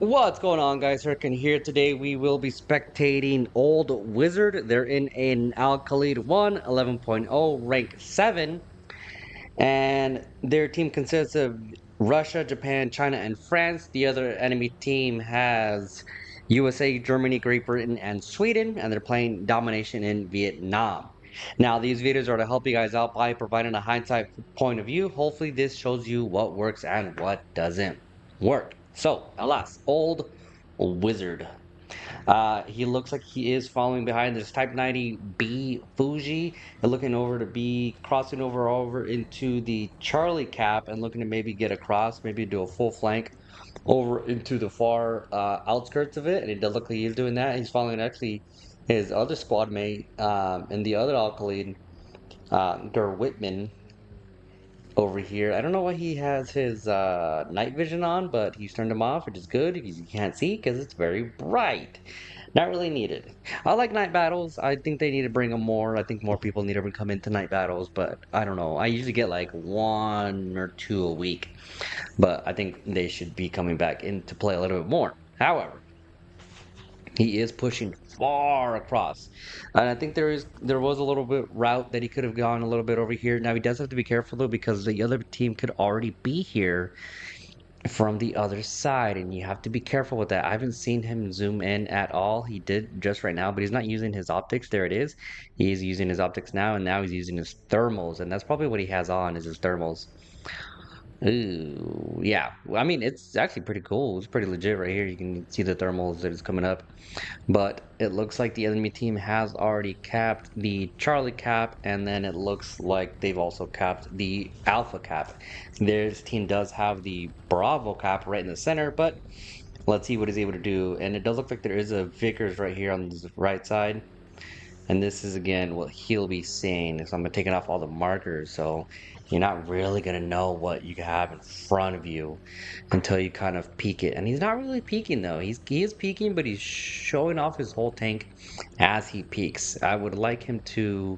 What's going on, guys? Herkin here. Today we will be spectating Old Wizard. They're in an Alkali 1, 11.0, rank 7, and their team consists of Russia, Japan, China, and France. The other enemy team has USA, Germany, Great Britain, and Sweden, and they're playing domination in Vietnam. Now, these videos are to help you guys out by providing a hindsight point of view. Hopefully, this shows you what works and what doesn't work. So, alas, Old Wizard. He looks like he is following behind this Type 90B Fuji and looking over to be crossing over into the Charlie cap and looking to maybe get across, maybe do a full flank over into the far outskirts of it. And it does look like he's doing that. He's following actually his other squad mate and the other alkaline, Der Whitman, over here. I don't know why he has his night vision on, but he's turned him off, which is good because you can't see because it's very bright. Not really needed. I like night battles. I think they need to bring them more. I think more people need to come into night battles, but I don't know. I usually get like one or two a week, but I think they should be coming back into play a little bit more. However, he is pushing far across, and I think there was a little bit route that he could have gone a little bit over here. Now he does have to be careful though because the other team could already be here from the other side, and you have to be careful with that. I haven't seen him zoom in at all. He did just right now, but he's not using his optics. There it is. He's using his optics now, and now he's using his thermals, and that's probably what he has on is his thermals. Ooh, yeah. Well, I mean, it's actually pretty cool. It's pretty legit right here. You can see the thermals that is coming up. But it looks like the enemy team has already capped the Charlie cap, and then it looks like they've also capped the Alpha cap. This team does have the Bravo cap right in the center, but let's see what he's able to do. And it does look like there is a Vickers right here on the right side. And this is again what he'll be seeing. So I'm gonna take it off all the markers, so you're not really gonna know what you have in front of you until you kind of peek it. And he's not really peeking though. He is peeking, but he's showing off his whole tank as he peeks. I would like him to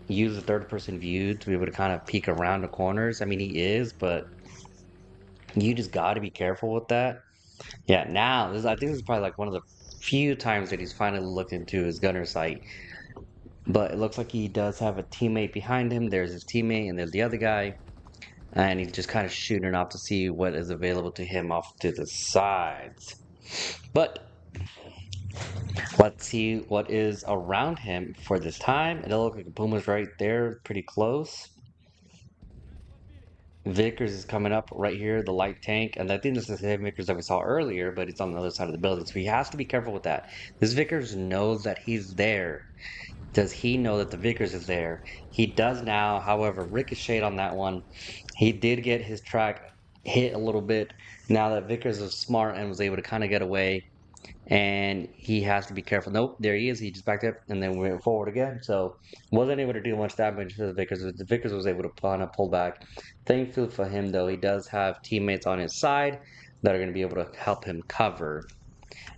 use the third person view to be able to kind of peek around the corners. I mean he is, but you just got to be careful with that. Yeah, now I think this is probably like one of the few times that he's finally looked into his gunner sight, but it looks like he does have a teammate behind him. There's his teammate, and there's the other guy. And he's just kind of shooting off to see what is available to him off to the sides. But let's see what is around him for this time. It looks like Puma's right there, pretty close. Vickers is coming up right here, the light tank, and I think this is the same Vickers that we saw earlier, but it's on the other side of the building, so he has to be careful with that. This Vickers knows that he's there. Does he know that the Vickers is there? He does now, however, ricocheted on that one. He did get his track hit a little bit now that Vickers is smart and was able to kind of get away. And he has to be careful. Nope, there he is. He just backed up and then went forward again. So wasn't able to do much damage to the Vickers. The Vickers was able to kind of pull back. Thankfully for him, though, he does have teammates on his side that are going to be able to help him cover.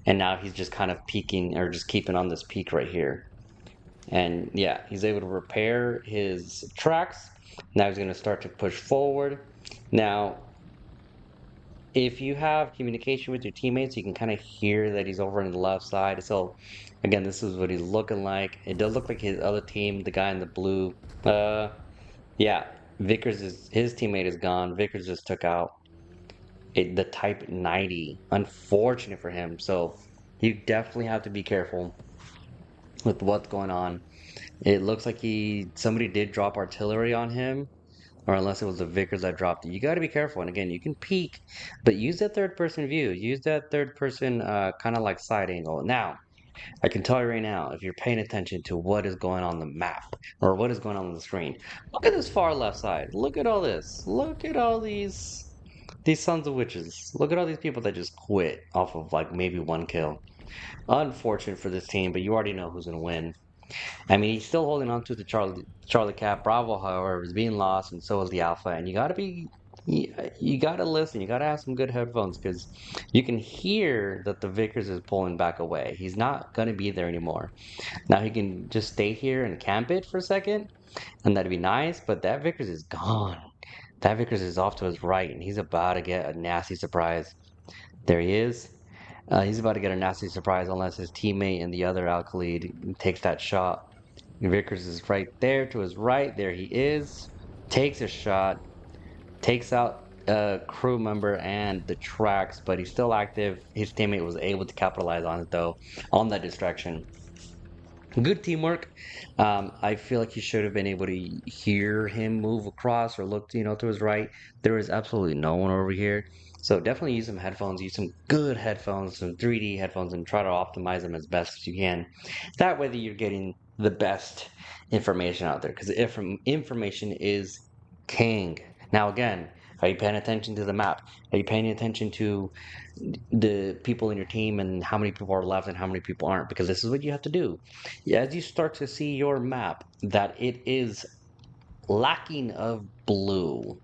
And now he's just kind of peeking or just keeping on this peak right here. And yeah, he's able to repair his tracks. Now he's going to start to push forward. Now, if you have communication with your teammates, you can kind of hear that he's over on the left side. So, again, this is what he's looking like. It does look like his other team, the guy in the blue. Yeah, Vickers is his teammate is gone. Vickers just took out the Type 90. Unfortunate for him. So, you definitely have to be careful with what's going on. It looks like somebody did drop artillery on him, or unless it was the Vickers that dropped it. You got to be careful. And again, you can peek, but use that third person view. Use that third person kind of like side angle. Now, I can tell you right now, if you're paying attention to what is going on the map or what is going on the screen, look at this far left side. Look at all this. Look at all these sons of witches. Look at all these people that just quit off of like maybe one kill. Unfortunate for this team, but you already know who's gonna win. I mean, he's still holding on to the Charlie Cap. Bravo, however, is being lost, and so is the Alpha. And you gotta listen. You gotta have some good headphones because you can hear that the Vickers is pulling back away. He's not gonna be there anymore. Now he can just stay here and camp it for a second, and that'd be nice. But that Vickers is gone. That Vickers is off to his right, and he's about to get a nasty surprise. There he is. He's about to get a nasty surprise unless his teammate and the other Alkaleed takes that shot. Vickers is right there to his right. There he is. Takes a shot. Takes out a crew member and the tracks, but he's still active. His teammate was able to capitalize on it though, on that distraction. Good teamwork. I feel like he should have been able to hear him move across or look, to his right. There is absolutely no one over here. So definitely use some headphones, use some good headphones, some 3D headphones, and try to optimize them as best as you can. That way that you're getting the best information out there, because information is king. Now again, are you paying attention to the map? Are you paying attention to the people in your team and how many people are left and how many people aren't? Because this is what you have to do. As you start to see your map that it is lacking of blue,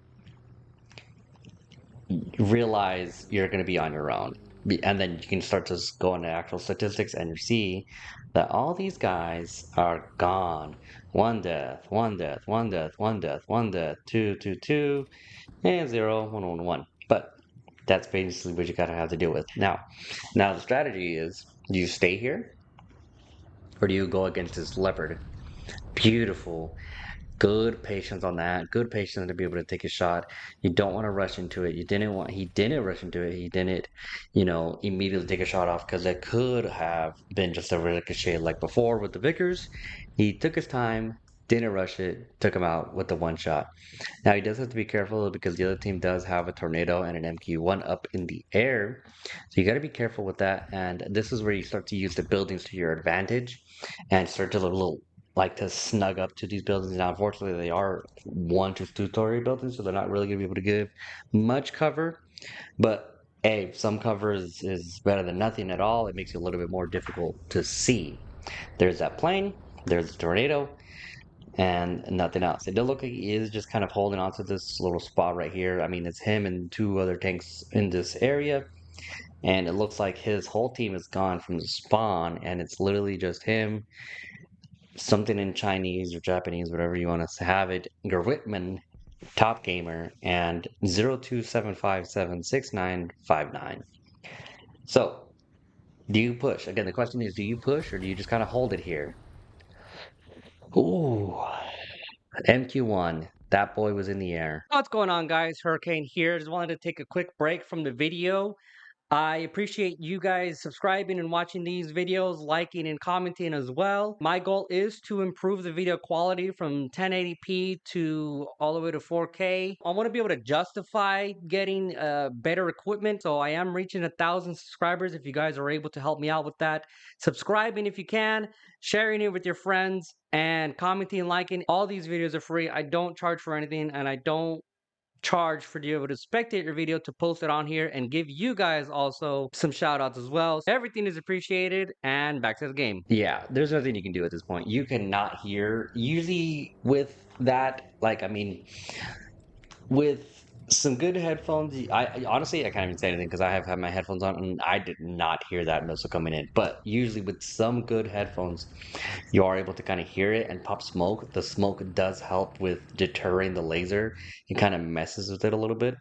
realize you're going to be on your own. And then you can start to go into actual statistics and you see that all these guys are gone. One death, one death, one death, one death, one death, two, two, two, and zero, one, one, one. But that's basically what you gotta have to deal with. Now the strategy is: do you stay here or do you go against this leopard? Beautiful. Good patience on that. Good patience to be able to take a shot. You don't want to rush into it. He didn't rush into it. He didn't, immediately take a shot off because it could have been just a ricochet like before with the Vickers. He took his time, didn't rush it, took him out with the one shot. Now he does have to be careful because the other team does have a tornado and an MQ1 up in the air. So you got to be careful with that. And this is where you start to use the buildings to your advantage and start to like to snug up to these buildings. Now, unfortunately, they are 1 to 2 story buildings, so they're not really going to be able to give much cover. But hey, some cover is better than nothing at all. It makes it a little bit more difficult to see. There's that plane, there's the tornado, and nothing else. It does look like he is just kind of holding on to this little spot right here. I mean, it's him and two other tanks in this area, and it looks like his whole team is gone from the spawn, and it's literally just him, something in Chinese or Japanese, whatever you want us to have it, Gerwitman, Top Gamer, and 0275766959. So, do you push? Again, the question is, do you push or do you just kind of hold it here? Ooh, MQ1. That boy was in the air. What's going on, guys? Hurricane here. Just wanted to take a quick break from the video. I appreciate you guys subscribing and watching these videos, liking and commenting as well. My goal is to improve the video quality from 1080p to all the way to 4K. I want to be able to justify getting better equipment, so I am reaching 1,000 subscribers. If you guys are able to help me out with that, subscribing if you can, sharing it with your friends, and commenting and liking. All these videos are free. I don't charge for anything, and I don't charge for you able to spectate your video to post it on here and give you guys also some shout outs as well. So everything is appreciated, and back to the game. Yeah, there's nothing you can do at this point. You cannot hear. Usually with that, like, I mean, with some good headphones, honestly, I can't even say anything because I have had my headphones on and I did not hear that missile coming in. But usually with some good headphones, you are able to kind of hear it and pop smoke. The smoke does help with deterring the laser. It kind of messes with it a little bit.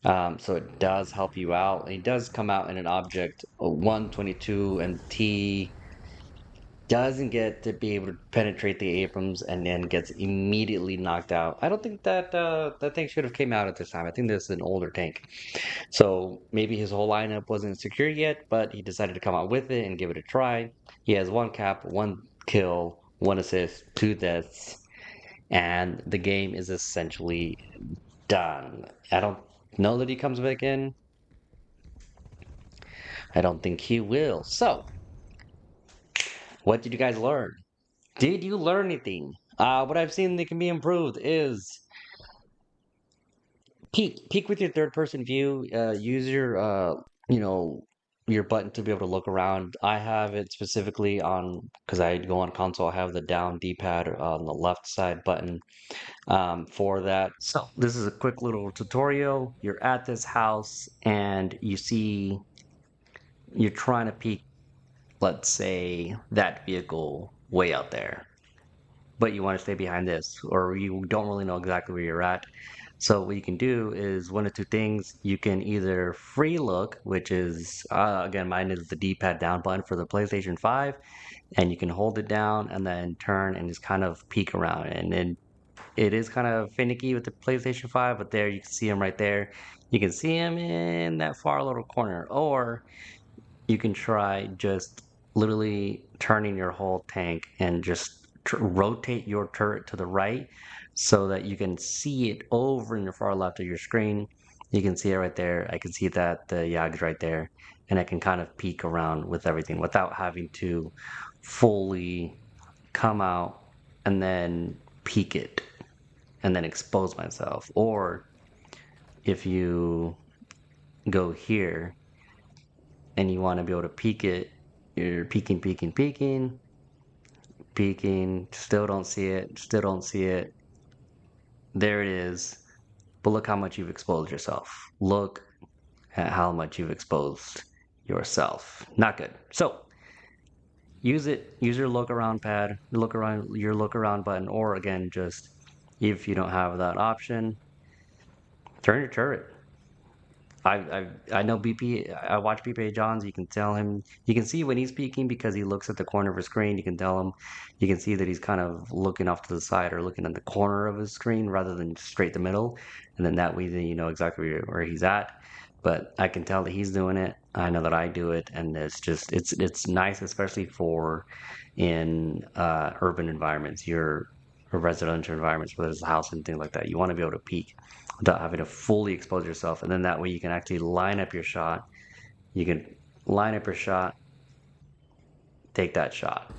So it does help you out. It does come out in an object 122, and T doesn't get to be able to penetrate the Abrams and then gets immediately knocked out. I don't think that tank should have came out at this time. I think this is an older tank. So maybe his whole lineup wasn't secure yet, but he decided to come out with it and give it a try. He has 1 cap, 1 kill, 1 assist, 2 deaths, and the game is essentially done. I don't know that he comes back in. I don't think he will. So, what did you guys learn? Did you learn anything? What I've seen that can be improved is peek with your third person view. Use your you know your button to be able to look around. I have it specifically on because I go on console. I have the down D-pad on the left side button for that. So this is a quick little tutorial. You're at this house and you see you're trying to peek, let's say, that vehicle way out there, but you want to stay behind this, or you don't really know exactly where you're at. So what you can do is one of two things. You can either free look, which is again mine is the D-pad down button for the PlayStation 5, and you can hold it down and then turn and just kind of peek around. And then it is kind of finicky with the PlayStation 5, but there you can see him right there. You can see him in that far little corner, or you can try just literally turning your whole tank and just rotate your turret to the right so that you can see it over in the far left of your screen. You can see it right there. I can see that the Yag's right there, and I can kind of peek around with everything without having to fully come out and then peek it and then expose myself. Or if you go here and you want to be able to peek it, you're peeking, peeking, peeking, peeking, still don't see it, still don't see it. There it is. But look how much you've exposed yourself. Look at how much you've exposed yourself. Not good. So use it, use your look around pad, look around your look around button, or again, just if you don't have that option, turn your turret. I know BP. I watch BP Johns. You can tell him. You can see when he's speaking because he looks at the corner of his screen. You can tell him. You can see that he's kind of looking off to the side or looking at the corner of his screen rather than straight the middle. And then that way, then you know exactly where he's at. But I can tell that he's doing it. I know that I do it, and it's nice, especially for in urban environments, your residential environments, whether it's a house and things like that. You want to be able to peek without having to fully expose yourself. And then that way you can actually line up your shot. You can line up your shot, take that shot.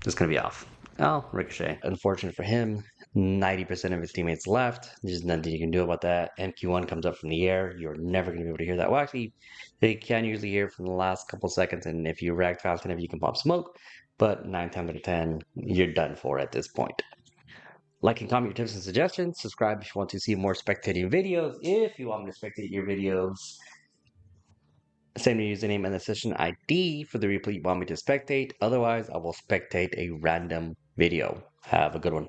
It's going to be off. Oh, ricochet. Unfortunate for him, 90% of his teammates left. There's nothing you can do about that. MQ1 comes up from the air. You're never going to be able to hear that. Well, actually, they can usually hear from the last couple seconds. And if you react fast enough, you can pop smoke. But 9 times out of 10, you're done for at this point. Like and comment your tips and suggestions. Subscribe if you want to see more spectating videos. If you want me to spectate your videos, send me your username and the session ID for the replay you want me to spectate. Otherwise, I will spectate a random video. Have a good one.